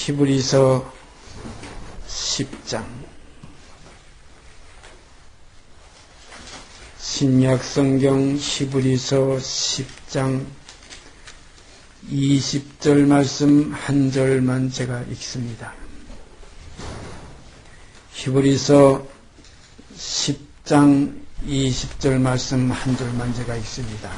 히브리서 10장 신약성경 히브리서 10장 20절 말씀 한 절만 제가 읽습니다. 히브리서 10장 20절 말씀 한 절만 제가 읽습니다.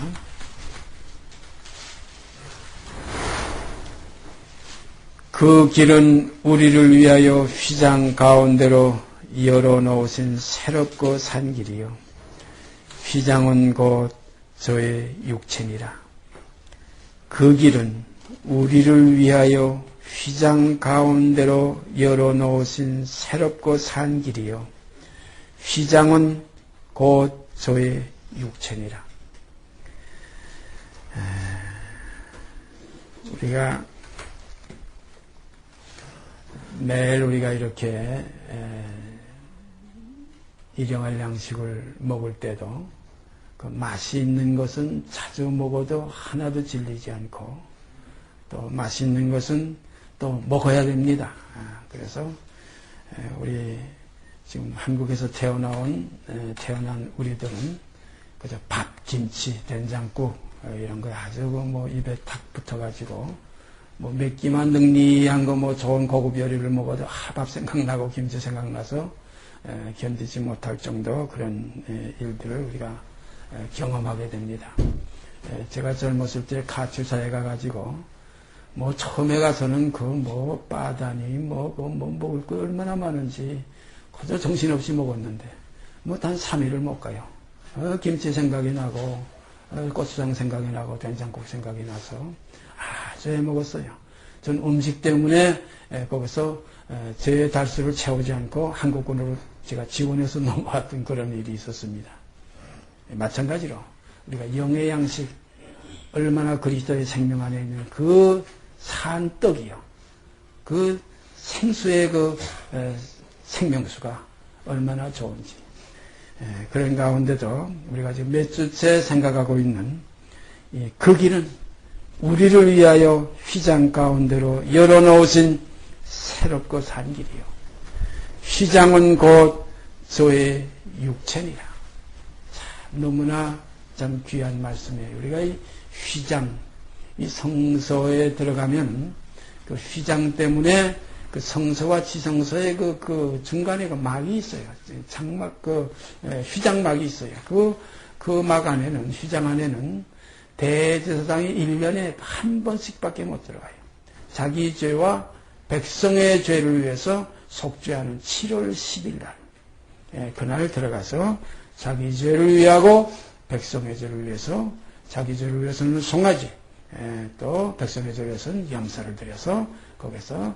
그 길은 우리를 위하여 휘장 가운데로 열어놓으신 새롭고 산 길이요 휘장은 곧 저의 육체니라. 그 길은 우리를 위하여 휘장 가운데로 열어놓으신 새롭고 산 길이요 휘장은 곧 저의 육체니라. 우리가 매일 우리가 이렇게 일용할 양식을 먹을 때도 그 맛이 있는 것은 자주 먹어도 하나도 질리지 않고 또 맛있는 것은 또 먹어야 됩니다. 그래서 우리 지금 한국에서 태어난 우리들은 그저 밥, 김치, 된장국 이런 거 아주 뭐 입에 탁 붙어가지고 뭐 맵기만 능리한 거 뭐 좋은 고급 요리를 먹어도 밥 생각나고 김치 생각나서 견디지 못할 정도 그런 일들을 우리가 경험하게 됩니다. 제가 젊었을 때 가출사에 가가지고 뭐 처음에 가서는 그 뭐 빠다니 뭐 먹을 거 얼마나 많은지 그저 정신없이 먹었는데 뭐 단 3일을 못 가요. 김치 생각이 나고 고추장 생각이 나고 된장국 생각이 나서 아주 해먹었어요. 전 음식 때문에 거기서 제 달수를 채우지 않고 한국군으로 제가 지원해서 넘어왔던 그런 일이 있었습니다. 마찬가지로 우리가 영의 양식 얼마나 그리스도의 생명 안에 있는 그 산떡이요 그 생수의 그 생명수가 얼마나 좋은지 그런 가운데도 우리가 지금 몇 주째 생각하고 있는 그 길은 우리를 위하여 휘장 가운데로 열어놓으신 새롭고 산 길이요 휘장은 곧 저의 육체니라. 참 너무나 참 귀한 말씀이에요. 우리가 이 휘장, 이 성소에 들어가면 그 휘장 때문에 그 성소와 지성소의 그 중간에 그 막이 있어요. 장막, 휘장막이 있어요. 그 막 안에는, 휘장 안에는 대제사장이 1년에 한 번씩밖에 못 들어가요. 자기 죄와 백성의 죄를 위해서 속죄하는 7월 10일 날 그날 들어가서 자기 죄를 위하고 백성의 죄를 위해서 자기 죄를 위해서는 송아지 또 백성의 죄를 위해서는 염소를 드려서 거기서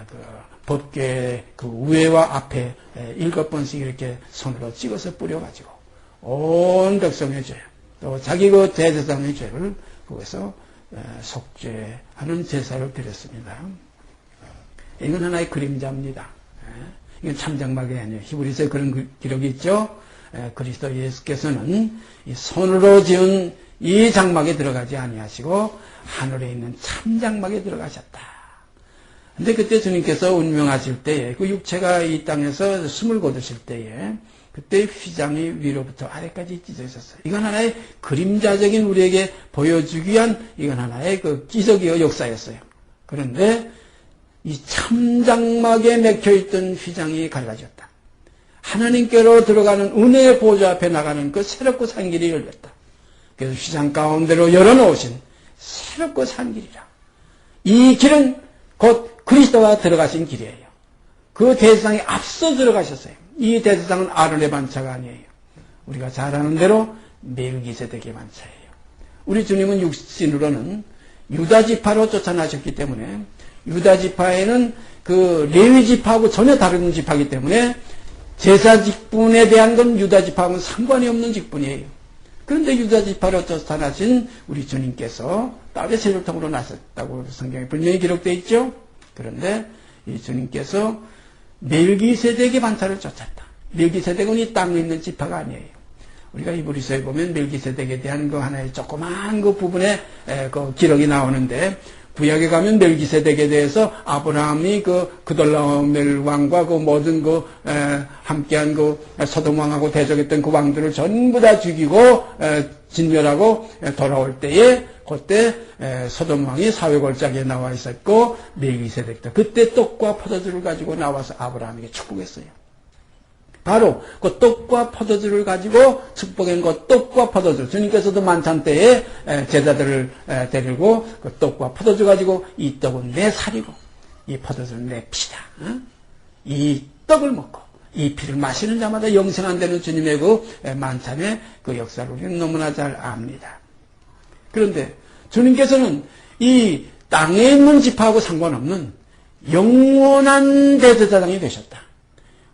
그 법궤 그 위에와 앞에 7번씩 이렇게 손으로 찍어서 뿌려가지고 온 백성의 죄 또 자기 그 대제사장의 죄를 거기서 속죄하는 제사를 드렸습니다. 이건 하나의 그림자입니다. 이건 참장막이 아니에요. 히브리서에 그런 기록이 있죠. 그리스도 예수께서는 이 손으로 지은 이 장막에 들어가지 아니하시고 하늘에 있는 참장막에 들어가셨다. 근데 그때 주님께서 운명하실 때에 그 육체가 이 땅에서 숨을 거두실 때에 그때 휘장이 위로부터 아래까지 찢어 있었어요. 이건 하나의 그림자적인 우리에게 보여주기 위한 이건 하나의 그 기적이요 역사였어요. 그런데 이 참장막에 맥혀있던 휘장이 갈라졌다. 하나님께로 들어가는 은혜의 보좌 앞에 나가는 그 새롭고 산 길이 열렸다. 그래서 휘장 가운데로 열어놓으신 새롭고 산 길이라. 이 길은 곧 그리스도가 들어가신 길이에요. 그 대제사장이 앞서 들어가셨어요. 이 대제사장은 아론의 반차가 아니에요. 우리가 잘 아는 대로 멜기세덱의 반차예요. 우리 주님은 육신으로는 유다지파로 쫓아나셨기 때문에 유다지파에는 그 레위지파하고 전혀 다른 지파이기 때문에 제사 직분에 대한 건 유다지파하고는 상관이 없는 직분이에요. 그런데 유다지파로 쫓아나신 우리 주님께서 딸의 세율통으로 나섰다고 성경에 분명히 기록되어 있죠. 그런데 이 주님께서 멜기세덱의 반차를 쫓았다. 멜기세덱은 이 땅에 있는 지파가 아니에요. 우리가 히브리서에 보면 멜기세덱에 대한 그 하나의 조그만 그 부분에 그 기록이 나오는데 구약에 가면 멜기세덱에 대해서 아브라함이 그 그돌라오멜 왕과 그 모든 함께한 소돔 왕하고 대적했던 그 왕들을 전부 다 죽이고 진멸하고 돌아올 때에 그때 소돔 왕이 사회골짜기에 나와 있었고 멜기세덱도 그때 떡과 포도주를 가지고 나와서 아브라함에게 축복했어요. 바로 그 떡과 포도주를 가지고 축복한 그 떡과 포도주, 주님께서도 만찬 때에 제자들을 데리고 그 떡과 포도주 가지고 이 떡은 내 살이고 이 포도주는 내 피다. 이 떡을 먹고 이 피를 마시는 자마다 영생한다는 주님의 그 만찬의 그 역사를 우리는 너무나 잘 압니다. 그런데 주님께서는 이 땅에 있는 지파하고 상관없는 영원한 대제사장이 되셨다.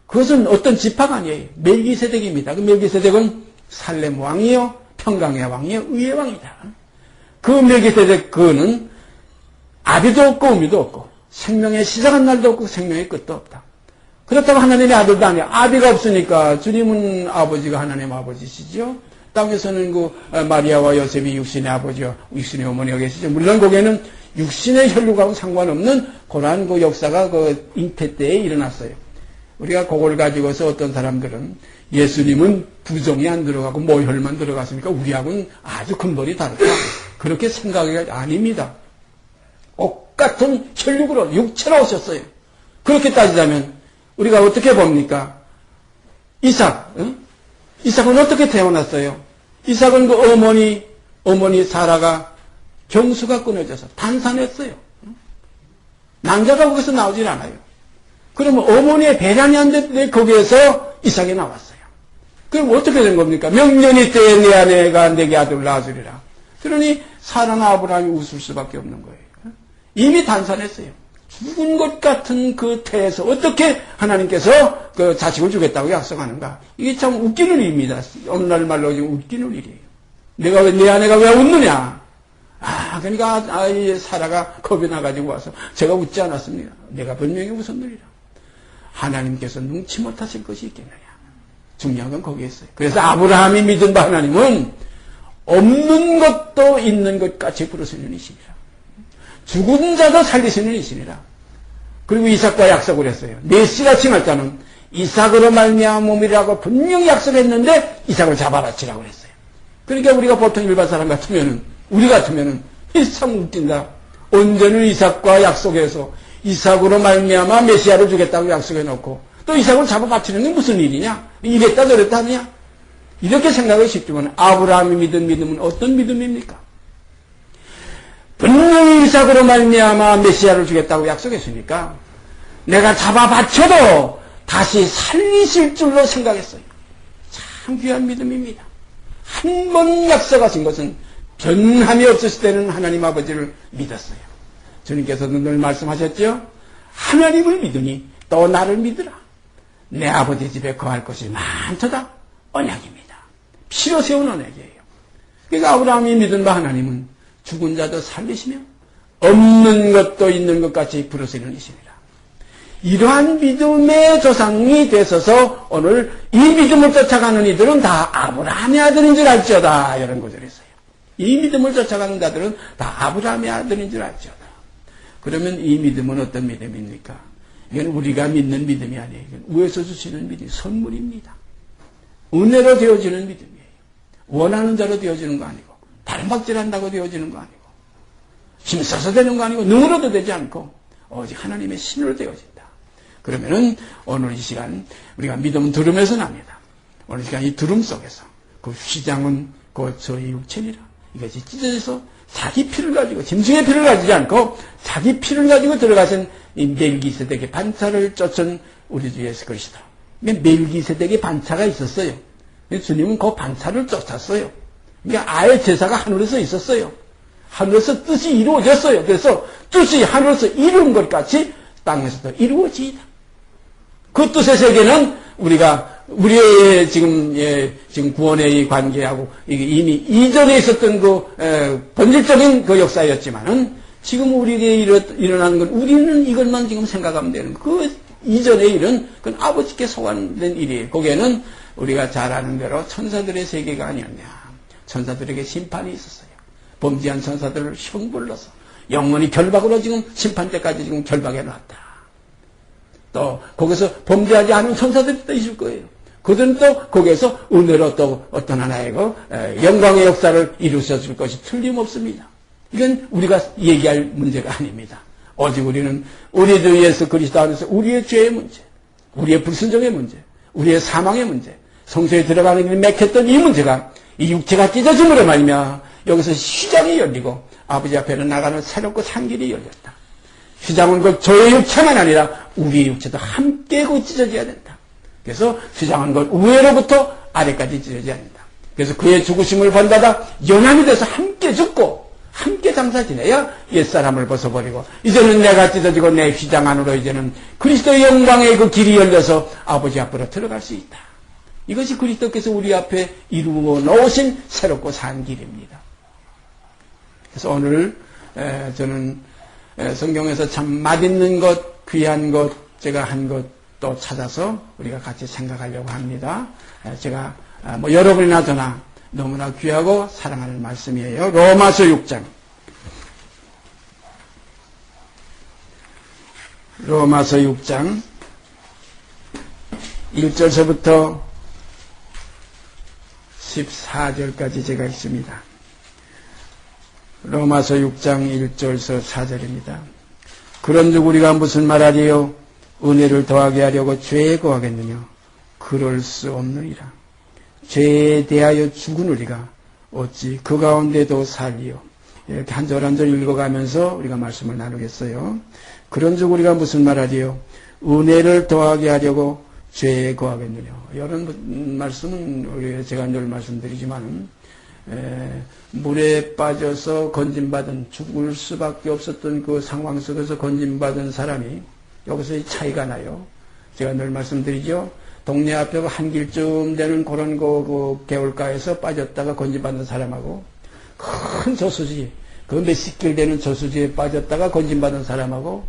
그것은 어떤 지파가 아니에요. 멜기세덱입니다. 그 멜기세덱은 살렘 왕이요, 평강의 왕이요, 의의 왕이다. 그 멜기세덱 그는 아비도 없고 어미도 없고 생명의 시작한 날도 없고 생명의 끝도 없다. 그렇다고 하나님의 아들도 아니야. 아비가 없으니까 주님은 아버지가 하나님 아버지시죠. 땅에서는 그 마리아와 요셉이 육신의 아버지와 육신의 어머니가 계시죠. 물론 거기에는 육신의 혈육하고 상관없는 그러한 그 역사가 그 잉태 때에 일어났어요. 우리가 그걸 가지고서 어떤 사람들은 예수님은 부정이 안 들어가고 모혈만 들어갔으니까 우리하고는 아주 근본이 다르다. 그렇게 생각이 아닙니다. 똑같은 혈육으로 육체로 오셨어요. 그렇게 따지자면 우리가 어떻게 봅니까? 이삭은 어떻게 태어났어요? 이삭은 그 어머니 사라가 경수가 끊어져서 단산했어요. 남자가 거기서 나오질 않아요. 그러면 어머니의 배란이 안 됐는데 거기에서 이삭이 나왔어요. 그럼 어떻게 된 겁니까? 명년이 때에 내 아내가 내게 아들을 낳아주리라. 그러니 사라나 아브라함이 웃을 수밖에 없는 거예요. 이미 단산했어요. 죽은 것 같은 그 태에서 어떻게 하나님께서 그 자식을 주겠다고 약속하는가? 이게 참 웃기는 일입니다. 오늘날 말로 지금 웃기는 일이에요. 내가 왜, 내 아내가 왜 웃느냐? 그러니까 사라가 겁이 나가지고 와서 제가 웃지 않았습니다. 내가 분명히 웃었느니라. 하나님께서 눈치 못하실 것이 있겠느냐. 중요한 건 거기에 있어요. 그래서 아브라함이 믿은 바 하나님은 없는 것도 있는 것 같이 부르시는 이시니라. 죽은 자도 살리시는 이시니라. 그리고 이삭과 약속을 했어요. 메시가 칭할 자는 이삭으로 말미암아 몸이라고 분명히 약속했는데 이삭을 잡아라치라고 그랬어요. 그러니까 우리가 보통 일반 사람 같으면은 우리 같으면은 참 웃긴다. 언제는 이삭과 약속해서 이삭으로 말미암아 메시아를 주겠다고 약속해놓고 또 이삭을 잡아 바치는 게 무슨 일이냐? 이랬다 저랬다 하느냐? 이렇게 생각하기 쉽지만 아브라함이 믿은 믿음은 어떤 믿음입니까? 분명히 이삭으로 말미암아 메시아를 주겠다고 약속했으니까 내가 잡아 바쳐도 다시 살리실 줄로 생각했어요. 참 귀한 믿음입니다. 한 번 약속하신 것은 변함이 없으실 때는 하나님 아버지를 믿었어요. 주님께서는 늘 말씀하셨죠? 하나님을 믿으니 또 나를 믿으라. 내 아버지 집에 거할 것이 많도다. 언약입니다. 피로 세운 언약이에요. 그러니까 아브라함이 믿은 바 하나님은 죽은 자도 살리시며 없는 것도 있는 것 같이 부르시는 이시니라. 이러한 믿음의 조상이 되셔서 오늘 이 믿음을 쫓아가는 이들은 다 아브라함의 아들인 줄 알지어다. 이런 구절이 있어요. 이 믿음을 쫓아가는 자들은 다 아브라함의 아들인 줄 알지어다. 그러면 이 믿음은 어떤 믿음입니까? 이건 우리가 믿는 믿음이 아니에요. 이건 위에서 주시는 믿음, 선물입니다. 은혜로 되어지는 믿음이에요. 원하는 자로 되어지는 거 아니고 바람박질한다고 되어지는 거 아니고 힘써서 되는 거 아니고 능으로도 되지 않고 오직 하나님의 신으로 되어진다. 그러면은 오늘 이 시간 우리가 믿음은 들음에서 납니다. 오늘 이 시간 이 들음 속에서 그 휘장은 그 저희 육체니라. 이것이 찢어져서 자기 피를 가지고 짐승의 피를 가지지 않고 자기 피를 가지고 들어가신 이 멜기세덱의 반차를 쫓은 우리 주 예수 그리스도. 멜기세덱의 반차가 있었어요. 주님은 그 반차를 쫓았어요. 그러니까 아예 제사가 하늘에서 있었어요. 하늘에서 뜻이 이루어졌어요. 그래서 뜻이 하늘에서 이룬 것 같이 땅에서도 이루어지다. 그 뜻의 세계는 우리의 지금 구원의 관계하고 이미 이전에 있었던 그 본질적인 그 역사였지만은 지금 우리에게 일어나는 건 우리는 이것만 지금 생각하면 되는 그 이전의 일은 그건 아버지께 소관된 일이에요. 거기에는 우리가 잘 아는 대로 천사들의 세계가 아니었냐. 천사들에게 심판이 있었어요. 범죄한 천사들을 형벌로서 영원히 결박으로 지금 심판 때까지 지금 결박해 놨다. 또 거기서 범죄하지 않은 천사들이 또 있을 거예요. 그들은 또 거기에서 은혜로 또 어떤 하나의 영광의 역사를 이루셨을 것이 틀림없습니다. 이건 우리가 얘기할 문제가 아닙니다. 오직 우리는 우리 주 예수 그리스도 안에서 우리의 죄의 문제, 우리의 불순종의 문제, 우리의 사망의 문제, 성소에 들어가는 길이 막혔던 이 문제가 이 육체가 찢어짐으로 말미암아 여기서 휘장이 열리고 아버지 앞에는 나가는 새롭고 산 길이 열렸다. 휘장은 그 저의 육체만 아니라 우리의 육체도 함께 찢어져야 된다. 그래서 휘장은 그 위로부터 아래까지 찢어져야 된다. 그래서 그의 죽으심을 본받아 연합이 돼서 함께 죽고 함께 장사 지내야 옛사람을 벗어버리고 이제는 내가 찢어지고 내 휘장 안으로 이제는 그리스도의 영광의 그 길이 열려서 아버지 앞으로 들어갈 수 있다. 이것이 그리스도께서 우리 앞에 이루어 놓으신 새롭고 산 길입니다. 그래서 오늘 저는 성경에서 참 맛있는 것, 귀한 것, 제가 한 것 또 찾아서 우리가 같이 생각하려고 합니다. 제가 여러분이나 저나 너무나 귀하고 사랑하는 말씀이에요. 로마서 6장. 로마서 6장 1절서부터 14절까지 제가 있습니다. 로마서 6장 1절서 4절입니다. 그런즉 우리가 무슨 말하리요? 은혜를 더하게 하려고 죄에 거하겠느냐? 그럴 수 없느니라. 죄에 대하여 죽은 우리가 어찌 그 가운데도 살리요? 이렇게 한 절 한 절 읽어가면서 우리가 말씀을 나누겠어요. 그런즉 우리가 무슨 말하리요? 은혜를 더하게 하려고 죄에 거하겠느냐? 이런 말씀은 제가 늘 말씀드리지만 물에 빠져서 건진받은 죽을 수밖에 없었던 그 상황 속에서 건진받은 사람이 여기서 이 차이가 나요. 제가 늘 말씀드리죠. 동네 앞에 한 길쯤 되는 그런 그 개울가에서 빠졌다가 건진받는 사람하고 큰 저수지, 그 몇십 길 되는 저수지에 빠졌다가 건진받은 사람하고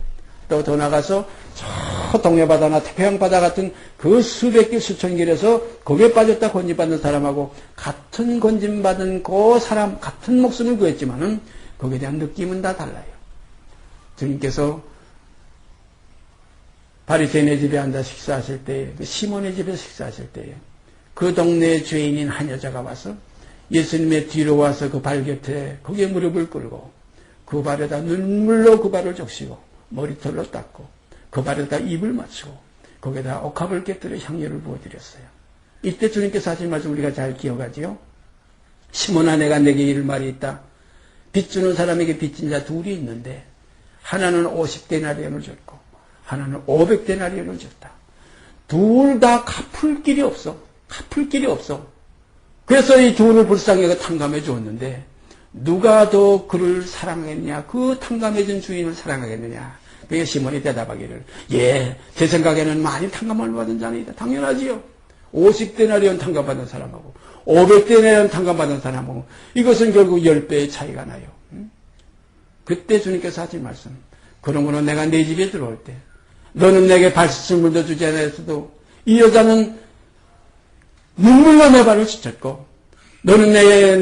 또 더 나가서 저 동해바다나 태평양바다 같은 그 수백 길 수천 길에서 거기에 빠졌다 건진받는 사람하고 같은 건진받은 그 사람 같은 목숨을 구했지만은 거기에 대한 느낌은 다 달라요. 주님께서 바리새인의 집에 앉아 식사하실 때에, 그 시몬의 집에 식사하실 때에 그 동네의 죄인인 한 여자가 와서 예수님의 뒤로 와서 그 발 곁에 거기에 무릎을 꿇고 그 발에다 눈물로 그 발을 적시고 머리털로 닦고 그 발에다 입을 맞추고 거기에다 옥합을 깨뜨려 향유를 부어드렸어요. 이때 주님께서 하신 말씀 우리가 잘 기억하지요. 시몬아, 내가 내게 이를 말이 있다. 빚주는 사람에게 빚진 자 둘이 있는데 하나는 50데나리온을 줬고 하나는 500데나리온을 줬다. 둘 다 갚을 길이 없어. 갚을 길이 없어. 그래서 이 둘을 불쌍히 탕감해 주었는데 누가 더 그를 사랑하겠느냐? 그 탕감해준 주인을 사랑하겠느냐? 그게 시몬이 대답하기를, 예, 제 생각에는 많이 탕감을 받은 자니까 당연하지요. 50데나리온 탕감받은 사람하고 500데나리온 탕감받은 사람하고 이것은 결국 10배의 차이가 나요. 그때 주님께서 하신 말씀, 그러므로 내가 네 집에 들어올 때 너는 내게 발수물도 주지 않았어도 이 여자는 눈물로 내 발을 씻었고 너는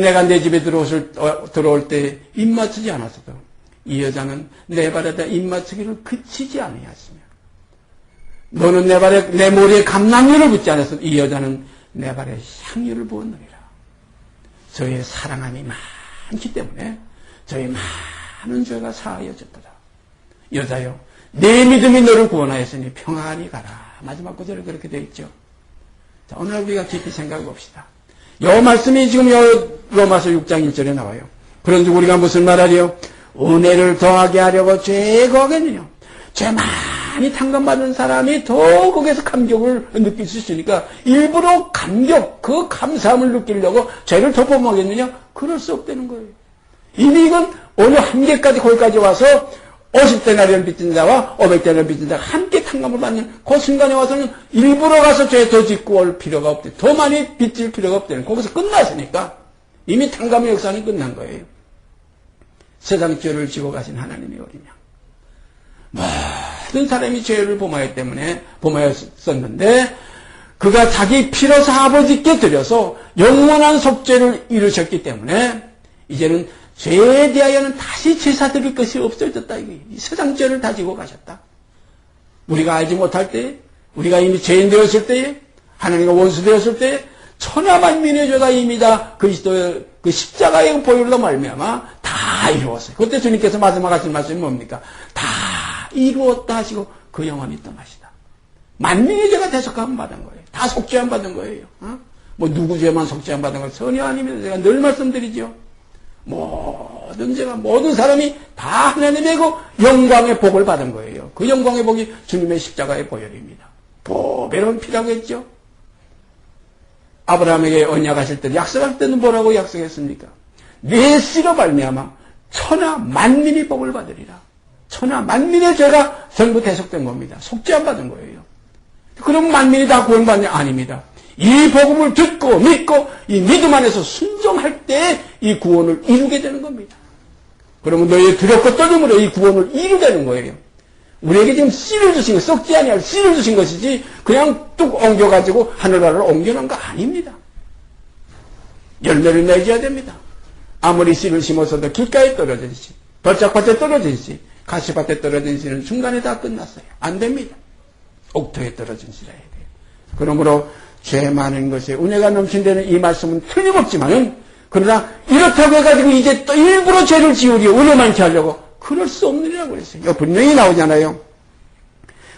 내가 내 집에 들어올 때 입 맞추지 않았어도 이 여자는 내 발에다 입 맞추기를 그치지 아니하시며 너는 내 머리에 감람유를 붓지 않았어도 이 여자는 내 발에 향유를 부었느니라. 저의 사랑함이 많기 때문에 저의 많은 죄가 사하여졌도다. 여자여, 내 믿음이 너를 구원하였으니 평안히 가라. 마지막 구절에 그렇게 되어 있죠. 자, 오늘 우리가 깊이 생각해 봅시다. 이 말씀이 지금 로마서 6장 1절에 나와요. 그런즉 우리가 무슨 말하리요? 은혜를 더하게 하려고 죄에 거하겠느냐? 죄 많이 탕감받은 사람이 더 거기에서 감격을 느낄 수 있으니까 일부러 감격, 그 감사함을 느끼려고 죄를 더 범하겠느냐? 그럴 수 없다는 거예요. 이미 이건 어느 한계까지 거기까지 와서 50데나리온 빚진 자와 500데나리온 빚진 자가 함께 탕감을 받는 그 순간에 와서는 일부러 가서 죄 더 짓고 올 필요가 없대. 더 많이 빚질 필요가 없대는. 거기서 끝났으니까 이미 탕감의 역사는 끝난 거예요. 세상 죄를 지고 가신 하나님이 어디냐. 모든 사람이 죄를 범하였었는데 그가 자기 피로서 아버지께 드려서 영원한 속죄를 이루셨기 때문에 이제는 죄에 대하여는 다시 제사 드릴 것이 없어졌다. 이 세상 죄를 다 지고 가셨다. 우리가 알지 못할 때, 우리가 이미 죄인 되었을 때에, 하나님과 원수 되었을 때에, 천하만민의 죄가 이미 다 그리스도의 그 십자가의 보혈로 말미암아 다 이루었어요. 그때 주님께서 마지막 하신 말씀이 뭡니까? 다 이루었다 하시고 그 영원히 떠나시다. 만민의 죄가 대속함 받은 거예요. 다 속죄함 받은 거예요. 뭐 누구 죄만 속죄함 받은 거 전혀 아닙니다. 제가 늘 말씀드리죠. 모든 죄가 모든 사람이 다 하나님의 그 영광의 복을 받은 거예요. 그 영광의 복이 주님의 십자가의 보혈입니다. 보배로운 피라고 했죠. 아브라함에게 언약하실 때 약속할 때는 뭐라고 약속했습니까? 내 씨로 말미암아 천하 만민이 복을 받으리라. 천하 만민의 죄가 전부 대속된 겁니다. 속죄함 받은 거예요. 그럼 만민이 다 구원받냐? 아닙니다. 이 복음을 듣고 믿고 이 믿음 안에서 순종할 때 이 구원을 이루게 되는 겁니다. 그러면 너희의 두렵고 떨림으로 이 구원을 이루게 되는 거예요. 우리에게 지금 씨를 주신 거, 썩지 아니할 씨를 주신 것이지 그냥 뚝 옮겨가지고 하늘나라를 옮겨놓은 거 아닙니다. 열매를 맺어야 됩니다. 아무리 씨를 심어서도 길가에 떨어진 씨, 벌짝밭에 떨어진 씨, 가시밭에 떨어진 씨는 중간에 다 끝났어요. 안 됩니다. 옥토에 떨어진 씨라 해야 돼요. 그러므로 죄 많은 것에 은혜가 넘친다는 이 말씀은 틀림없지만은 그러나 이렇다고 해가지고 이제 또 일부러 죄를 지으려 은혜 많게 하려고 그럴 수 없느니라고 그랬어요. 이거 분명히 나오잖아요.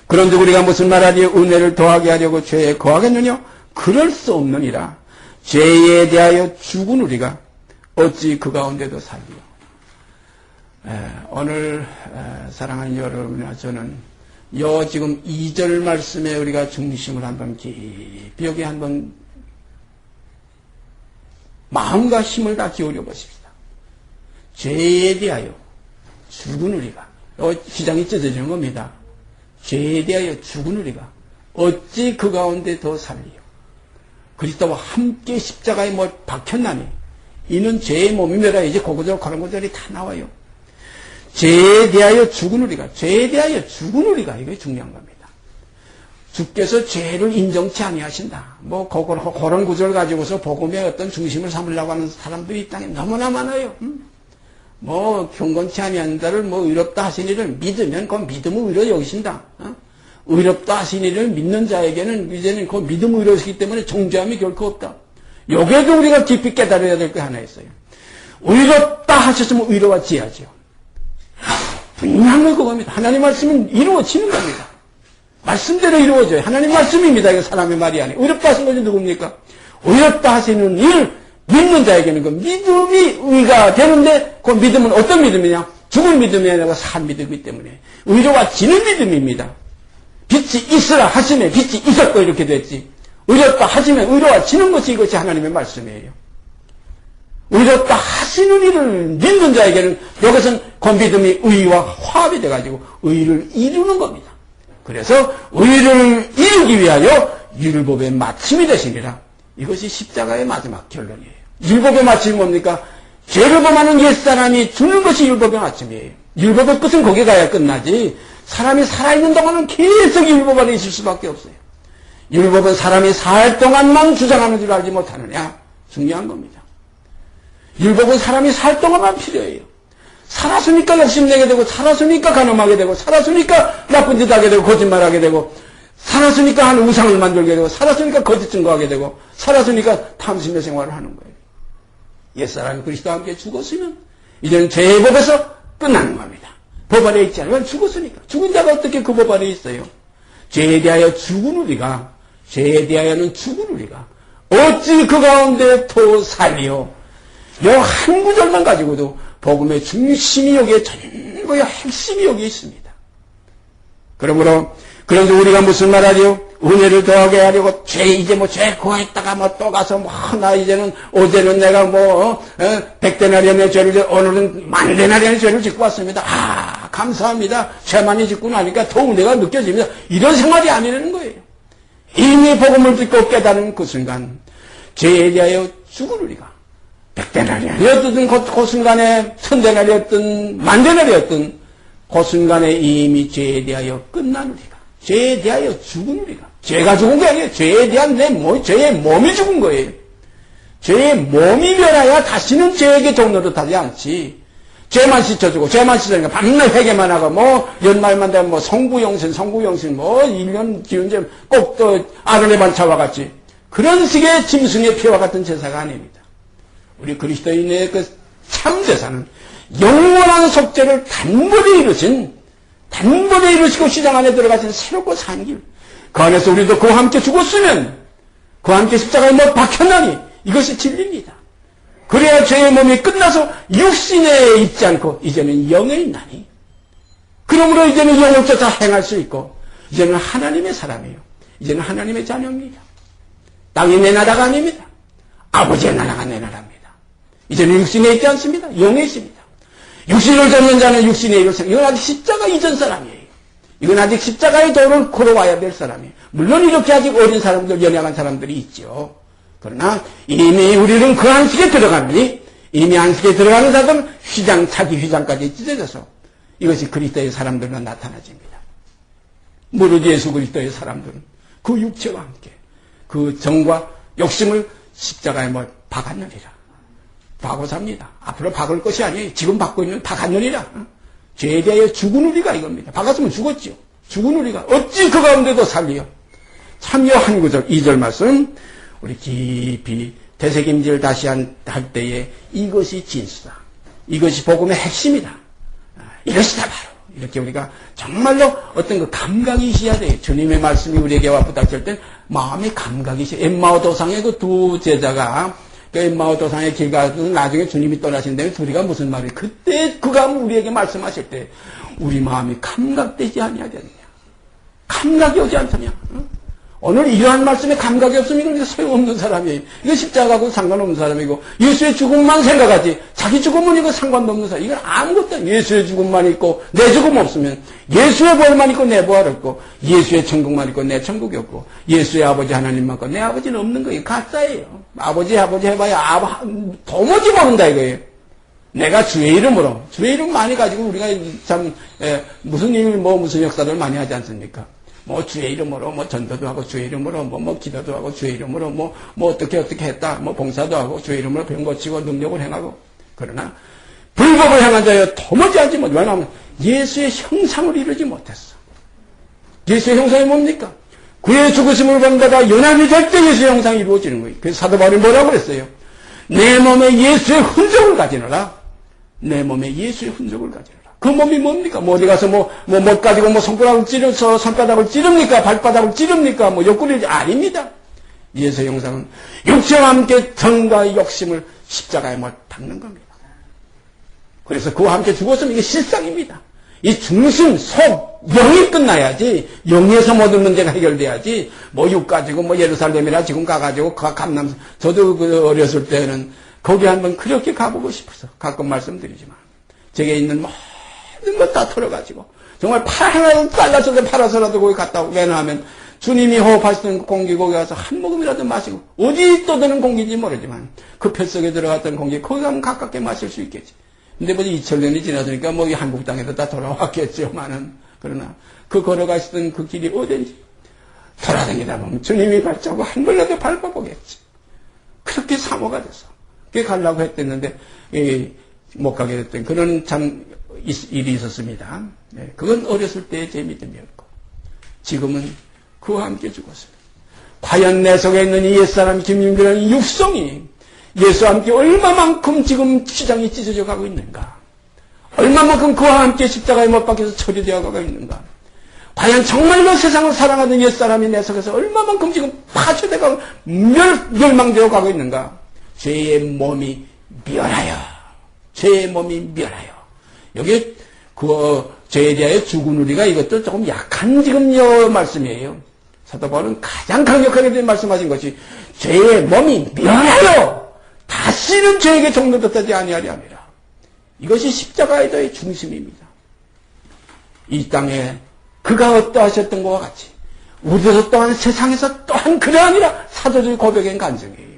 그런데 우리가 무슨 말하리요? 은혜를 더하게 하려고 죄에 거하겠느냐? 그럴 수 없느니라. 죄에 대하여 죽은 우리가 어찌 그 가운데도 살리요. 오늘 사랑하는 여러분이나 저는 지금 2절 말씀에 우리가 중심을 한번 깊이 여기 한번 마음과 힘을 다 기울여 보십시다. 죄에 대하여 죽은 우리가 기장이 찢어지는 겁니다. 죄에 대하여 죽은 우리가 어찌 그 가운데 더 살리요. 그리스도와 함께 십자가에 박혔나니 이는 죄의 몸이며라. 이제 그런 구절이 다 나와요. 죄에 대하여 죽은 우리가, 죄에 대하여 죽은 우리가, 이게 중요한 겁니다. 주께서 죄를 인정치 아니하신다. 그런 구절 가지고서 복음의 어떤 중심을 삼으려고 하는 사람들이 이 땅에 너무나 많아요. 경건치 아니한다를 의롭다 하신 이를 믿으면 그 믿음을 의로 여기신다. 의롭다 하신 이를 믿는 자에게는 이제는 그 믿음을 의로시기 때문에 정죄함이 결코 없다. 여기에도 우리가 깊이 깨달아야 될 게 하나 있어요. 의롭다 하셨으면 의로워지야죠. 분명한 건 그겁니다. 하나님 말씀은 이루어지는 겁니다. 말씀대로 이루어져요. 하나님 말씀입니다. 이거 사람의 말이 아니에요. 의롭다 하신 것이 누굽니까? 의롭다 하시는 일 믿는 자에게는 그 믿음이 의가 되는데 그 믿음은 어떤 믿음이냐? 죽을 믿음이 아니라 산 믿음이기 때문에 의로워지는 믿음입니다. 빛이 있으라 하시면 빛이 있었고 이렇게 됐지. 의롭다 하시면 의로워지는 것이 이것이 하나님의 말씀이에요. 의롭다 하시는 일을 믿는 자에게는 이것은 그 믿음이 의와 화합이 돼가지고 의를 이루는 겁니다. 그래서 의를 이루기 위하여 율법의 마침이 되시니라. 이것이 십자가의 마지막 결론이에요. 율법의 마침이 뭡니까? 죄를 범하는 옛사람이 죽는 것이 율법의 마침이에요. 율법의 끝은 거기에 가야 끝나지. 사람이 살아있는 동안은 계속 율법 안에 있을 수밖에 없어요. 율법은 사람이 살 동안만 주장하는 줄 알지 못하느냐. 중요한 겁니다. 율법은 사람이 살 동안만 필요해요. 살았으니까 욕심내게 되고, 살았으니까 가늠하게 되고, 살았으니까 나쁜 짓 하게 되고, 거짓말하게 되고, 살았으니까 한 우상을 만들게 되고, 살았으니까 거짓 증거하게 되고, 살았으니까 탐심의 생활을 하는 거예요. 옛사람이 그리스도와 함께 죽었으면 이제는 죄의 법에서 끝나는 겁니다. 법 아래 있지 않으면 죽었으니까. 죽은 자가 어떻게 그 법 아래 있어요? 죄에 대하여 죽은 우리가, 죄에 대하여는 죽은 우리가 어찌 그 가운데 더 살리요. 요 한 구절만 가지고도 복음의 중심이 여기에 전부의 핵심이 여기에 있습니다. 그러므로 그래서 우리가 무슨 말하죠? 은혜를 더하게 하려고 죄 구했다가 또 가서 나 이제는 어제는 내가 100데나리온의 죄를 오늘은 10,000데나리온의 죄를 짓고 왔습니다. 감사합니다. 죄 많이 짓고 나니까 더 은혜가 느껴집니다. 이런 생활이 아니라는 거예요. 이미 복음을 듣고 깨달은 그 순간 죄에 대하여 죽은 우리가 100데나리온이었든 그 순간에 1000데나리온이었든 10,000데나리온이었든 그 순간에 이미 죄에 대하여 끝난 우리가, 죄에 대하여 죽은 우리가, 죄가 죽은 게 아니에요. 죄에 대한 죄의 몸이 죽은 거예요. 죄의 몸이 멸하여 다시는 죄에게 종로를 타지 않지. 죄만 씻어주고, 죄만 씻으니까 밤낮 회개만 하고, 연말만 되면 성부영신, 성부영신, 1년 기운 죄 꼭 또 아론의 반차와 같이. 그런 식의 짐승의 피와 같은 제사가 아닙니다. 우리 그리스도인의 그 참제사는 영원한 속죄를 단번에 이루시고 시장 안에 들어가신 새롭고 산 길. 그 안에서 우리도 그와 함께 죽었으면, 그와 함께 십자가에 못 박혔나니, 이것이 진리입니다. 그래야 죄의 몸이 끝나서 육신에 있지 않고 이제는 영에 있나니. 그러므로 이제는 영을 쫓아 행할 수 있고 이제는 하나님의 사람이에요. 이제는 하나님의 자녀입니다. 땅이 내 나라가 아닙니다. 아버지의 나라가 내 나라입니다. 이제는 육신에 있지 않습니다. 영에 있습니다. 육신을 쫓는 자는 육신의 일을 생각. 이건 아직 십자가 이전 사람이에요. 이건 아직 십자가의 도를 걸어와야 될 사람이에요. 물론 이렇게 아직 어린 사람들, 연약한 사람들이 있죠. 그러나 이미 우리는 그 안식에 들어가니 이미 안식에 들어가는 자들은 자기 휘장까지 찢어져서 이것이 그리스도의 사람들은 나타나집니다. 무릇 예수 그리스도의 사람들은 그 육체와 함께 그 정과 욕심을 십자가에 박았느니라. 박고 삽니다. 앞으로 박을 것이 아니에요. 지금 박고 있는 박았느니라. 죄에 대하여 죽은 우리가 이겁니다. 박았으면 죽었죠. 죽은 우리가 어찌 그 가운데도 살리요. 참여 한 구절 2절 말씀 우리 깊이 되새김질 다시 할 때에 이것이 진수다. 이것이 복음의 핵심이다. 이것이다 바로. 이렇게 우리가 정말로 어떤 그 감각이 있어야 돼요. 주님의 말씀이 우리에게 와부닥칠 때 마음의 감각이 있어요. 엠마오 도상의 그 두 제자가 그 엠마오 도상의 길 가서 나중에 주님이 떠나신 다음에 둘이가 무슨 말이에요. 그때 그가 우리에게 말씀하실 때 우리 마음이 감각되지 아니하겠느냐. 감각이 오지 않더냐. 오늘 이러한 말씀에 감각이 없으면 이건 소용없는 사람이에요. 이거 십자가하고 상관없는 사람이고 예수의 죽음만 생각하지 자기 죽음은 이거 상관도 없는 사람. 이건 아무것도 아니에요. 예수의 죽음만 있고 내 죽음 없으면 예수의 벌만 있고 내 부활 없고 예수의 천국만 있고 내 천국이 없고 예수의 아버지 하나님만 있고 내 아버지는 없는 거예요. 가짜예요. 아버지 해봐야 도무지 모른다 이거예요. 내가 주의 이름 많이 가지고 우리가 참 무슨 일 무슨 역사를 많이 하지 않습니까? 주의 이름으로 전도도 하고 주의 이름으로 기도도 하고 주의 이름으로 어떻게 했다 봉사도 하고 주의 이름으로 병 고치고 능력을 행하고. 그러나 불법을 행한 자여 도무지 하지 못. 왜냐하면 예수의 형상을 이루지 못했어. 예수의 형상이 뭡니까? 그의 죽으심을 본받아 연합이 될 때 예수의 형상이 이루어지는 거예요. 그래서 사도 바울이 뭐라고 그랬어요? 내 몸에 예수의 흔적을 가지노라. 내 몸에 예수의 흔적을 가지노라. 그 몸이 뭡니까? 어디 가서 못 가지고 손가락을 찌르서 손바닥을 찌릅니까? 발바닥을 찌릅니까? 옆구리를 아닙니다. 예수의 형상은 육체와 함께 정과 욕심을 십자가에 박는 겁니다. 그래서 그와 함께 죽었으면 이게 실상입니다. 이 중심, 속, 영이 끝나야지, 영에서 모든 문제가 해결돼야지, 육 가지고 예루살렘이나 지금 가가지고 감남, 저도 어렸을 때는 거기 한번 그렇게 가보고 싶어서 가끔 말씀드리지만, 저게 있는 모든 것 다 털어가지고 정말 팔 하나를 잘라서도 팔아서라도 거기 갔다 오고. 왜냐하면 주님이 호흡하시던 공기 거기 가서 한 모금이라도 마시고 어디 떠드는 공기인지 모르지만 그 뱃속에 들어갔던 공기 거기 가면 가깝게 마실 수 있겠지. 근데 2000년이 지났으니까 한국 땅에도 다 돌아왔겠지만은 그러나 그 걸어가시던 그 길이 어딘지 돌아다니다 보면 주님이 발자국 한 번이라도 밟아보겠지. 그렇게 사모가 돼서 그게 가려고 했댔는데 못 가게 됐던 그런 참 일이 있었습니다. 그건 어렸을 때의 제 믿음이었고 지금은 그와 함께 죽었습니다. 과연 내 속에 있는 이 옛사람 김윤규라는 육성이 예수와 함께 얼마만큼 지금 휘장이 찢어져 가고 있는가? 얼마만큼 그와 함께 십자가에 못 박혀서 처리되어 가고 있는가? 과연 정말로 세상을 사랑하는 옛사람이 내 속에서 얼마만큼 지금 파괴되어 가고 멸망되어 가고 있는가? 죄의 몸이 멸하여. 죄의 몸이 멸하여. 여기 죄에 대하여 죽은 우리가 이것도 조금 약한 지금 말씀이에요. 사도 바울은 가장 강력하게 말씀하신 것이 죄의 몸이 멸하여 다시는 죄에게 종노릇하지 아니하려 함이라. 이것이 십자가의 중심입니다. 이 땅에 그가 어떠하셨던 것과 같이 우리도 또한 세상에서 또한 그러하니라 사도의 고백의 간증이에요.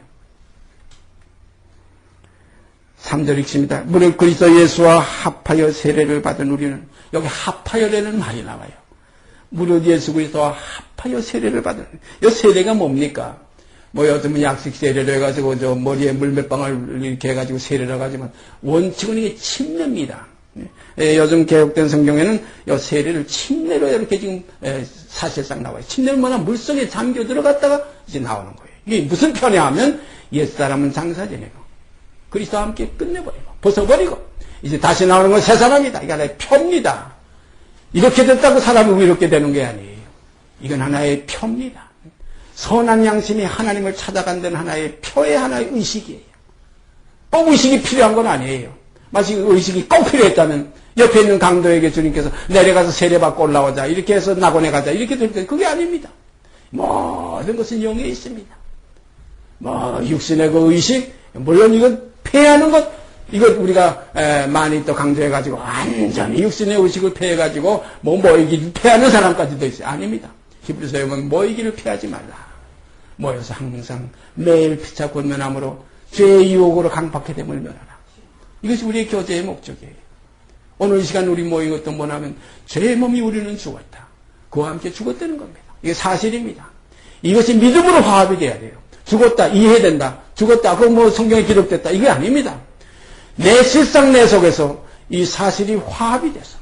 3절 읽습니다. 무릇 그리스도 예수와 합하여 세례를 받은 우리는, 여기 합하여라는 말이 나와요. 무릇 예수 그리스도와 합하여 세례를 받은. 이 세례가 뭡니까? 뭐 요즘은 약식 세례를 해가지고 저 머리에 물 몇 방울 이렇게 해가지고 세례를 하지만 원칙은 이게 침례입니다. 요즘 개혁된 성경에는 이 세례를 침례로 이렇게 지금 사실상 나와요. 침례는 뭐냐 물속에 잠겨 들어갔다가 이제 나오는 거예요. 이게 무슨 편이하면 옛사람은 장사 지내고 그리스도와 함께 끝내버리고 벗어버리고 이제 다시 나오는 건 새 사람이다. 이게 하나의 표입니다. 이렇게 됐다고 사람이 의롭게 되는 게 아니에요. 이건 하나의 표입니다. 선한 양심이 하나님을 찾아간 데는 하나의 표의 하나의 의식이에요. 꼭 의식이 필요한 건 아니에요. 마치 의식이 꼭 필요했다면 옆에 있는 강도에게 주님께서 내려가서 세례받고 올라오자 이렇게 해서 낙원에 가자 이렇게 될 때 그게 아닙니다. 모든 것은 영에 있습니다. 육신의 그 의식 물론 이건 폐하는 것 이거 우리가 많이 또 강조해가지고 완전히 육신의 의식을 폐해가지고 모이기를 폐하는 사람까지도 있어요. 아닙니다. 히브리서에 보면 모이기를 폐하지 말라. 모여서 항상 매일 피차 권면함으로 죄의 유혹으로 강팍해 됨을 면하라. 이것이 우리의 교제의 목적이에요. 오늘 이 시간 우리 모인 것도 뭐냐면 죄의 몸이 우리는 죽었다. 그와 함께 죽었다는 겁니다. 이게 사실입니다. 이것이 믿음으로 화합이 돼야 돼요. 죽었다 이해된다. 죽었다 그거 뭐 성경에 기록됐다. 이게 아닙니다. 내 실상 내 속에서 이 사실이 화합이 돼서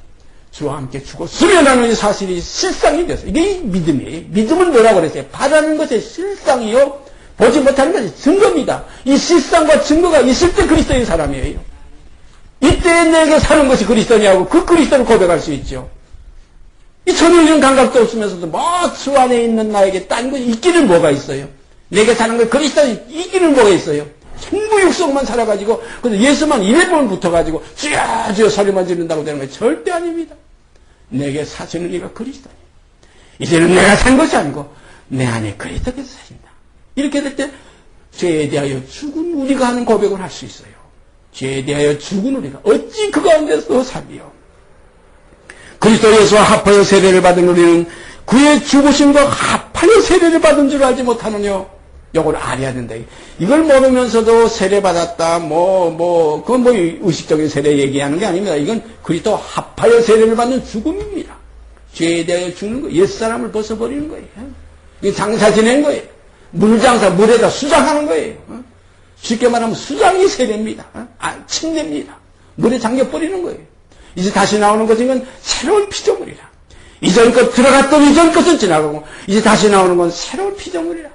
주와 함께 죽었으면하는 이 사실이 실상이 돼서 이게 믿음이에요. 믿음은 뭐라고 그랬어요? 바라는 것의 실상이요 보지 못하는 것이 증거입니다. 이 실상과 증거가 있을 때 그리스도의 사람이에요. 이때 내게 사는 것이 그리스도냐고 그 그리스도를 고백할 수 있죠. 이 전혀 이런 감각도 없으면서도 주 안에 있는 나에게 딴 것이 있기는 뭐가 있어요? 내게 사는 것 그리스도에 있기는 뭐가 있어요? 전부 육성만 살아가지고 그래서 예수만 입에 보면 붙어가지고 쥐어쥐어 소리만 지른다고 되는 거 절대 아닙니다. 내게 사시는 이가 그리스도예요. 이제는 내가 산 것이 아니고 내 안에 그리스도께서 사신다. 이렇게 될 때 죄에 대하여 죽은 우리가 하는 고백을 할 수 있어요. 죄에 대하여 죽은 우리가 어찌 그 가운데서 살리요. 그리스도 예수와 합하여 세례를 받은 우리는 그의 죽으심과 합하여 세례를 받은 줄 알지 못하느냐. 이걸 알아야 된다. 이걸 모르면서도 세례받았다, 그건 의식적인 세례 얘기하는 게 아닙니다. 이건 그리스도 합하여 세례를 받는 죽음입니다. 죄에 대하여 죽는 거예요. 옛사람을 벗어버리는 거예요. 이게 장사 지내는 거예요. 물장사, 물에다 수장하는 거예요. 쉽게 말하면 수장이 세례입니다. 침례입니다. 물에 잠겨버리는 거예요. 이제 다시 나오는 것은 이건 새로운 피조물이라. 이전 것 들어갔던 이전 것은 지나가고 이제 다시 나오는 건 새로운 피조물이라.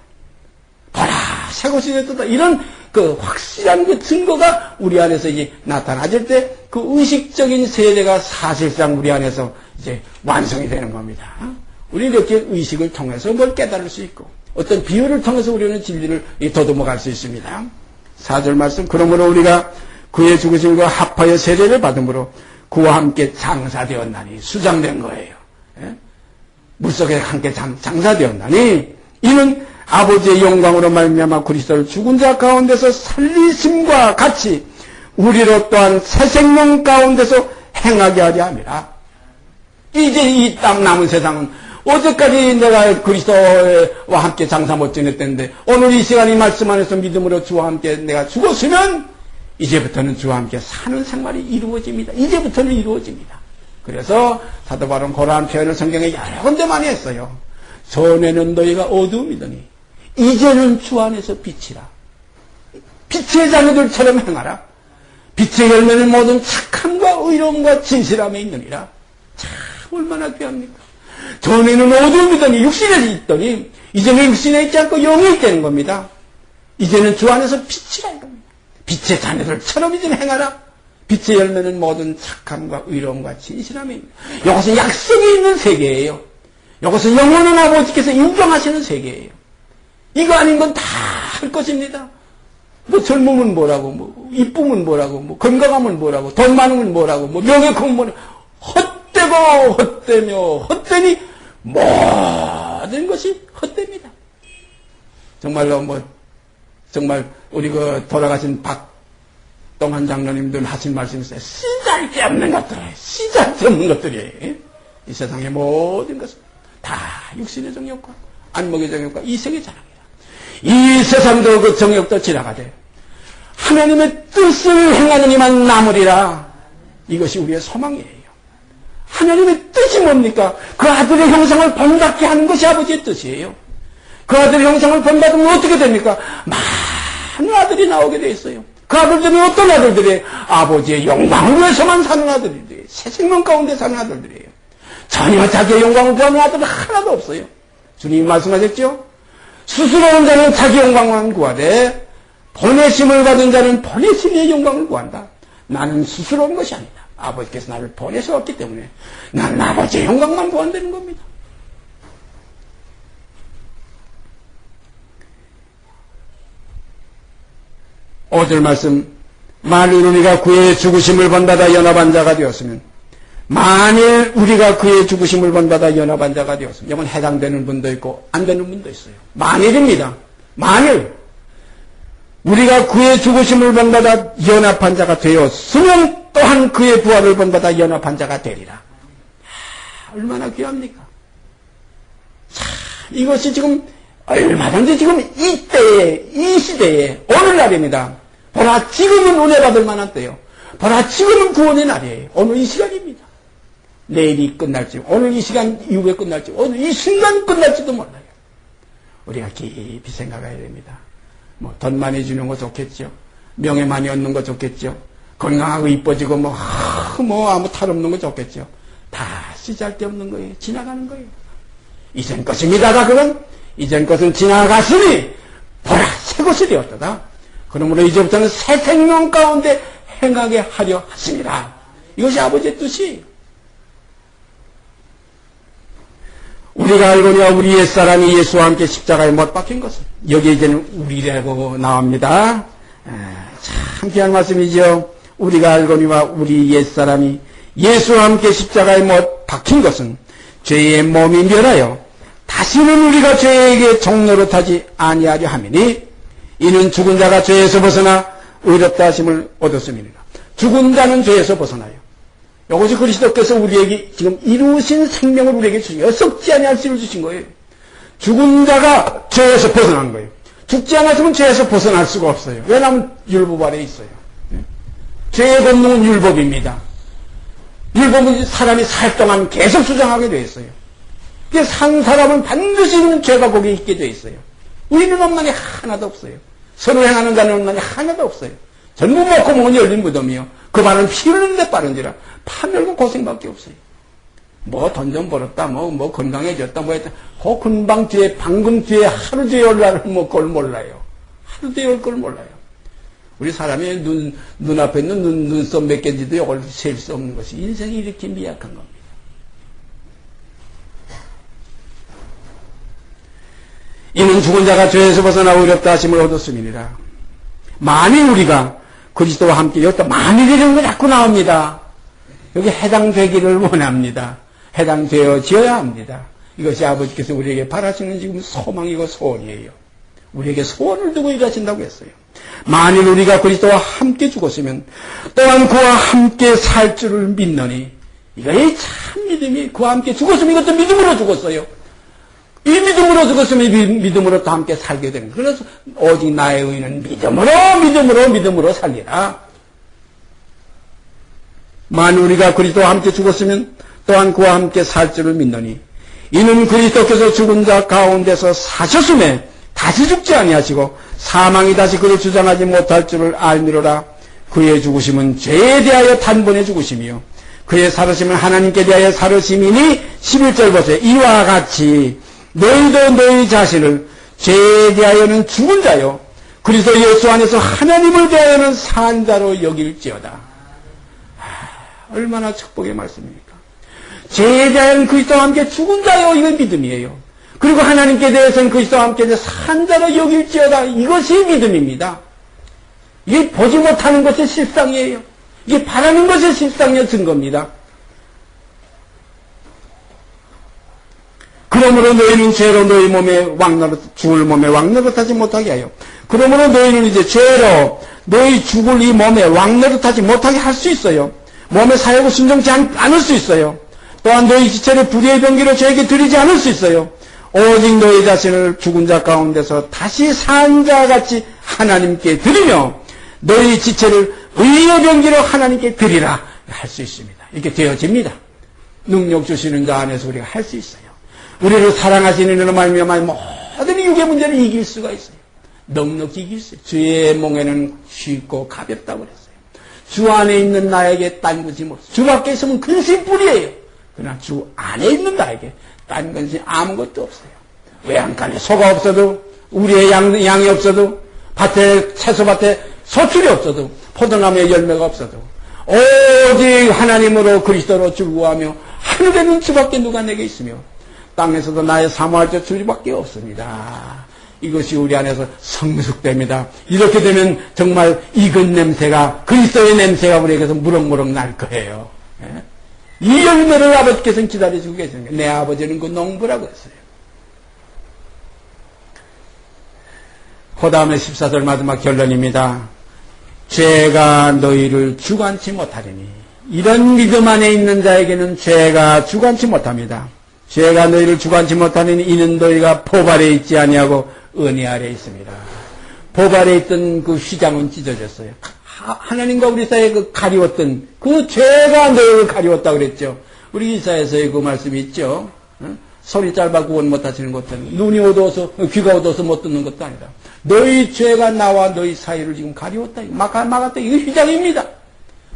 보라, 새 것이 됐다. 이런 그 확실한 그 증거가 우리 안에서 이제 나타나질 때 그 의식적인 세례가 사실상 우리 안에서 이제 완성이 되는 겁니다. 우리는 이렇게 의식을 통해서 뭘 깨달을 수 있고 어떤 비유를 통해서 우리는 진리를 더듬어 갈 수 있습니다. 4절 말씀. 그러므로 우리가 그의 죽으심과 합하여 세례를 받음으로 그와 함께 장사되었나니 수장된 거예요. 물속에 함께 장사되었나니 이는 아버지의 영광으로 말미암아 그리스도를 죽은 자 가운데서 살리심과 같이 우리로 또한 새 생명 가운데서 행하게 하려 함이라. 이제 이 땅 남은 세상은 어제까지 내가 그리스도와 함께 장사 못 지냈던데 오늘 이 시간 이 말씀 안에서 믿음으로 주와 함께 내가 죽었으면 이제부터는 주와 함께 사는 생활이 이루어집니다. 이제부터는 이루어집니다. 그래서 사도 바울은 그러한 표현을 성경에 여러 군데 많이 했어요. 전에는 너희가 어두움이더니 이제는 주 안에서 빛이라. 빛의 자녀들처럼 행하라. 빛의 열매는 모든 착함과 의로움과 진실함에 있느니라. 참 얼마나 귀합니까? 전에는 어두움이더니 육신에 있더니 이제는 육신에 있지 않고 영에 있다는 겁니다. 이제는 주 안에서 빛이라는 겁니다. 빛의 자녀들처럼 이제는 행하라. 빛의 열매는 모든 착함과 의로움과 진실함에 있느니라. 이것은 약속이 있는 세계예요. 이것은 영원한 아버지께서 인정하시는 세계예요. 이거 아닌 건 다 할 것입니다. 젊음은 뭐라고, 이쁨은 뭐라고, 건강함은 뭐라고, 돈 많으면 뭐라고, 명예콤은 뭐라고, 헛되고 헛되며 헛되니 모든 것이 헛됩니다. 정말로 정말 우리 돌아가신 박동환 장로님들 하신 말씀이 있어요. 쓰잘데없는 것들이에요. 쓰잘데없는 것들이에요. 이 세상의 모든 것은 다 육신의 정욕과 안목의 정욕과 이성의 자랑이라. 이 세상도 그 정욕도 지나가되 하나님의 뜻을 행하는 이만 남으리라. 이것이 우리의 소망이에요. 하나님의 뜻이 뭡니까? 그 아들의 형상을 본받게 하는 것이 아버지의 뜻이에요. 그 아들 형상을 본받으면 어떻게 됩니까? 많은 아들이 나오게 돼 있어요. 그 아들들은 어떤 아들들이에요? 아버지의 영광을 위해서만 사는 아들들이에요. 새 생명 가운데 사는 아들들이에요. 전혀 자기의 영광을 구하는 아들은 하나도 없어요. 주님이 말씀하셨죠? 스스로 온 자는 자기 영광만 구하되 보내심을 받은 자는 보내심의 영광을 구한다. 나는 스스로 온 것이 아니다. 아버지께서 나를 보내셨기 때문에 나는 아버지의 영광만 구한다는 겁니다. 오절 말씀, 만일 우리가 그의 죽으심을 본받아 연합한 자가 되었으면, 만일 우리가 그의 죽으심을 본받아 연합한 자가 되었으면, 이건 해당되는 분도 있고 안 되는 분도 있어요. 만일입니다. 만일 우리가 그의 죽으심을 본받아 연합한 자가 되었으면 또한 그의 부활을 본받아 연합한 자가 되리라. 얼마나 귀합니까? 자, 이것이 지금 얼마든지 지금 이때에, 이 시대에, 오늘날입니다. 보라, 지금은 은혜 받을 만한 때요. 보라, 지금은 구원의 날이에요. 오늘 이 시간입니다. 내일이 끝날지, 오늘 이 시간 이후에 끝날지, 오늘 이 순간 끝날지도 몰라요. 우리가 깊이 생각해야 됩니다. 뭐, 돈 많이 주는 거 좋겠죠. 명예 많이 얻는 거 좋겠죠. 건강하고 이뻐지고, 아무 탈 없는 거 좋겠죠. 다 쓰잘데없는 거예요. 지나가는 거예요. 이전 것입니다가 그건 이전 것은 지나갔으니 보라 새 것이 되었다. 그러므로 이제부터는 새 생명 가운데 행하게 하려 하십니다. 이것이 아버지의 뜻이에요. 우리가 알거니와 우리 옛사람이 예수와 함께 십자가에 못 박힌 것은 여기 이제는 우리라고 나옵니다. 참 귀한 말씀이죠. 우리가 알거니와 우리 옛사람이 예수와 함께 십자가에 못 박힌 것은 죄의 몸이 멸하여 다시는 우리가 죄에게 종노릇하지 아니하려 함이니 이는 죽은 자가 죄에서 벗어나 의롭다 하심을 얻었음이니라. 죽은 자는 죄에서 벗어나요. 이것이 그리스도께서 우리에게 지금 이루신 생명을 우리에게 주시고 썩지 아니할 수를 주신 거예요. 죽은 자가 죄에서 벗어난 거예요. 죽지 않았으면 죄에서 벗어날 수가 없어요. 왜냐하면 율법 아래에 있어요. 죄의 권능은 율법입니다. 율법은 사람이 살 동안 계속 수정하게 되어 있어요. 산 사람은 반드시 죄가 거기에 있게 되어 있어요. 우리는 원만이 하나도 없어요. 선을 행하는 자는 원만이 하나도 없어요. 전부 먹고 먹은 열린 무덤이요. 그 발은 피 흘리는데 빠른지라 파멸고 고생밖에 없어요. 뭐 돈 좀 벌었다, 뭐 건강해졌다, 뭐 했다. 그 금방 뒤에, 방금 뒤에 하루 뒤에 올 날은 그걸 몰라요. 하루 뒤에 올 걸 몰라요. 우리 사람의 눈앞에 있는 눈썹 몇 개인지도 이걸 셀 수 없는 것이 인생이 이렇게 미약한 겁니다. 이는 죽은 자가 죄에서 벗어나 의롭다 하심을 얻었음이니라. 만일 우리가 그리스도와 함께 여기다 만일이라는 거 자꾸 나옵니다. 여기 해당되기를 원합니다. 해당되어져야 합니다. 이것이 아버지께서 우리에게 바라시는 지금 소망이고 소원이에요. 우리에게 소원을 두고 일하신다고 했어요. 만일 우리가 그리스도와 함께 죽었으면 또한 그와 함께 살 줄을 믿노니 이거의 참 믿음이 그와 함께 죽었으면 이것도 믿음으로 죽었어요. 이 믿음으로 죽었으면 믿음으로 또 함께 살게 되는 거예요. 그래서 오직 나의 의는 믿음으로 살리라. 만일 우리가 그리스도와 함께 죽었으면 또한 그와 함께 살 줄을 믿노니 이는 그리스도께서 죽은 자 가운데서 사셨음에 다시 죽지 아니하시고 사망이 다시 그를 주장하지 못할 줄을 알미로라. 그의 죽으심은 죄에 대하여 단번에 죽으심이요 그의 살으심은 하나님께 대하여 살으심이니 11절 보세요. 이와 같이 너희도 너희 자신을 죄에 대하여는 죽은 자요 그리스도 예수 안에서 하나님을 대하여는 산 자로 여길지어다. 얼마나 축복의 말씀입니까? 죄에 대하여는 그리스도와 함께 죽은 자요 이건 믿음이에요. 그리고 하나님께 대해서는 그리스도와 함께 산 자로 여길지어다. 이것이 믿음입니다. 이게 보지 못하는 것이 실상이에요. 이게 바라는 것이 실상의 증거입니다. 그러므로 너희는 죄로 너희 몸에 죽을 몸에 왕노릇하지 못하게 하여 그러므로 너희는 이제 죄로 너희 죽을 이 몸에 왕노릇하지 못하게 할 수 있어요. 몸에 사역을 순종치 않을 수 있어요. 또한 너희 지체를 불의의 병기로 죄에게 드리지 않을 수 있어요. 오직 너희 자신을 죽은 자 가운데서 다시 산 자같이 하나님께 드리며 너희 지체를 의의 병기로 하나님께 드리라 할 수 있습니다. 이렇게 되어집니다. 능력 주시는 자 안에서 우리가 할 수 있어요. 우리를 사랑하시는 이로 말미암아 모든 육의 문제를 이길 수가 있어요. 넉넉히 이길 수 있어요. 주의 몽에는 쉽고 가볍다고 그랬어요. 주 안에 있는 나에게 딴 것이 없어요. 주 밖에 있으면 근심뿐이에요. 그러나 주 안에 있는 나에게 딴 것이 아무것도 없어요. 외양간에 소가 없어도, 우리의 양이 없어도, 채소밭에 소출이 없어도, 포도나무에 열매가 없어도, 오직 하나님으로 그리스도로 즐거워하며 하늘에는 주밖에 누가 내게 있으며 땅에서도 나의 사모할 자 주밖에 없습니다. 이것이 우리 안에서 성숙됩니다. 이렇게 되면 정말 익은 냄새가, 그리스도의 냄새가 우리에게서 무럭무럭 날 거예요. 이 열매를 아버지께서는 기다리시고 계십니다. 내 아버지는 그 농부라고 했어요. 그 다음에 14절 마지막 결론입니다. 죄가 너희를 주관치 못하리니. 이런 믿음 안에 있는 자에게는 죄가 주관치 못합니다. 죄가 너희를 주관치 못하리니 이는 너희가 법 아래 있지 아니하고 은혜 아래 있습니다. 법 아래 있던 그 휘장은 찢어졌어요. 하나님과 우리 사이에 그 가리웠던 그 죄가 너희를 가리웠다고 그랬죠. 우리 이사에서의 그 말씀이 있죠. 소리 짧아 구원 못하시는 것은 눈이 어두워서 귀가 어두워서 못 듣는 것도 아니다. 너희 죄가 나와 너희 사이를 지금 가리웠다. 막았다. 이거 휘장입니다.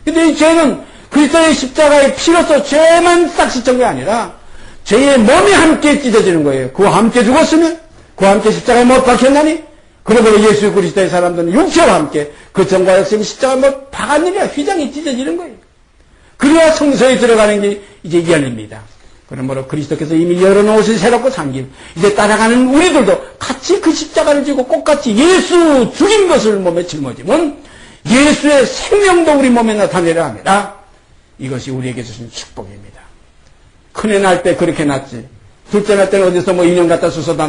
근데 이 죄는 그리스도의 십자가의 피로서 죄만 싹 씻은 게 아니라 죄의 몸이 함께 찢어지는 거예요. 그와 함께 죽었으면 그와 함께 십자가에 못 박혔나니 그러므로 예수 그리스도의 사람들은 육체와 함께 그 전과 역시 십자가에 못 박았느냐 휘장이 찢어지는 거예요. 그래야 성소에 들어가는 게 이제 열립니다. 그러므로 그리스도께서 이미 열어놓으신 새롭고 산 길, 이제 따라가는 우리들도 같이 그 십자가를 지고 꽃같이 예수 죽인 것을 몸에 짊어지면 예수의 생명도 우리 몸에 나타내려 합니다. 이것이 우리에게 주신 축복입니다. 큰애 날 때 그렇게 낳지. 둘째 날 때는 어디서 인형 갖다 주워다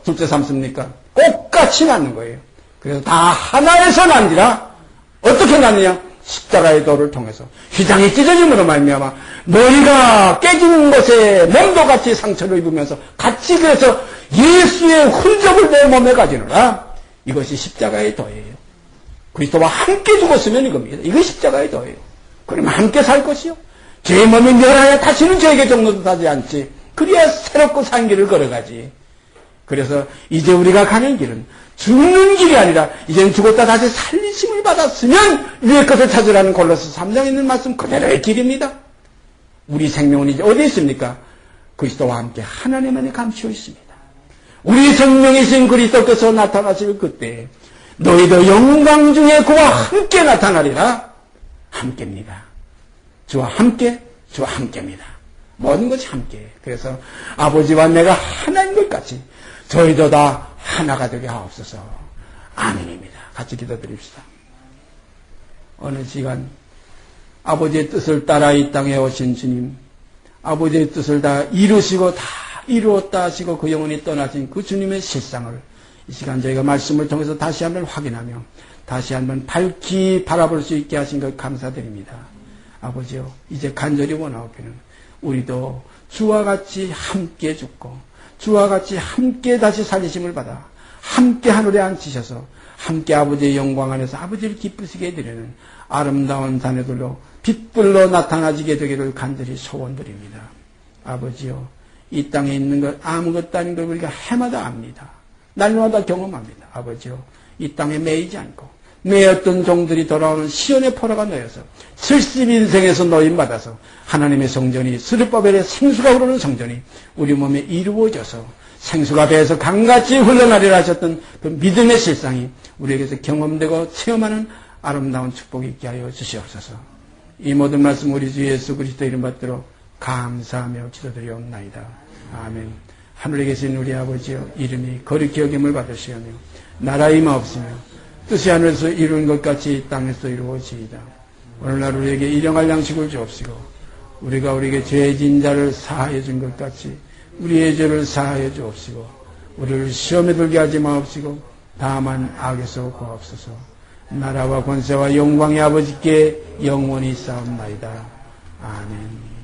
둘째 삼습니까? 꽃같이 낳는 거예요. 그래서 다 하나에서 난지라 어떻게 낳느냐? 십자가의 도를 통해서 휘장이 찢어짐으로 말미암아 너희가 깨진 것에 몸도 같이 상처를 입으면서 같이 그래서 예수의 흔적을 내 몸에 가지노라. 이것이 십자가의 도예요. 그리스도와 함께 죽었으면 이겁니다. 이것이 십자가의 도예요. 그러면 함께 살 것이요. 죄의 몸이 멸하여 다시는 죄에게 종노릇하지 않지. 그래야 새롭고 산 길을 걸어가지. 그래서 이제 우리가 가는 길은 죽는 길이 아니라 이제는 죽었다 다시 살리심을 받았으면 위의 것을 찾으라는 골로새 3장에 있는 말씀 그대로의 길입니다. 우리 생명은 이제 어디 있습니까? 그리스도와 함께 하나님 안에 감추어 있습니다. 우리 생명이신 그리스도께서 나타나실 그때 너희도 영광 중에 그와 함께 나타나리라. 함께입니다. 주와 함께입니다. 모든 것이 함께. 그래서 아버지와 내가 하나인 것 같이 저희도 다 하나가 되게 하옵소서. 아멘입니다. 같이 기도드립시다. 어느 시간 아버지의 뜻을 따라 이 땅에 오신 주님, 아버지의 뜻을 다 이루시고 다 이루었다 하시고 그 영혼이 떠나신 그 주님의 실상을 이 시간 저희가 말씀을 통해서 다시 한번 확인하며 다시 한번 밝히 바라볼 수 있게 하신 것 감사드립니다. 아버지요, 이제 간절히 원하옵기는 우리도 주와 같이 함께 죽고 주와 같이 함께 다시 살리심을 받아 함께 하늘에 앉히셔서 함께 아버지의 영광 안에서 아버지를 기쁘시게 해드리는 아름다운 자녀들로 빛불로 나타나지게 되기를 간절히 소원드립니다. 아버지요, 이 땅에 있는 것 아무것도 아닌 걸 우리가 해마다 압니다. 날마다 경험합니다. 아버지요, 이 땅에 매이지 않고 매였던 종들이 돌아오는 시온의 포로가 놓여서 70인생에서 노임받아서 하나님의 성전이 스룹바벨의 생수가 흐르는 성전이 우리 몸에 이루어져서 생수가 배에서 강같이 흘러나리라 하셨던 그 믿음의 실상이 우리에게서 경험되고 체험하는 아름다운 축복이 있게 하여 주시옵소서. 이 모든 말씀 우리 주 예수 그리스도 이름 받들어 감사하며 기도드리옵나이다. 아멘. 하늘에 계신 우리 아버지여, 이름이 거룩히 여김을 받으시오며 나라 임하옵시며 뜻이 하늘에서 이루는 것 같이 땅에서 이루어지이다. 오늘날 우리에게 일용할 양식을 주옵시고 우리가 우리에게 죄진 자를 사하여 준 것 같이 우리의 죄를 사하여 주옵시고 우리를 시험에 들게 하지 마옵시고 다만 악에서 구하옵소서. 나라와 권세와 영광의 아버지께 영원히 싸움나이다. 아멘.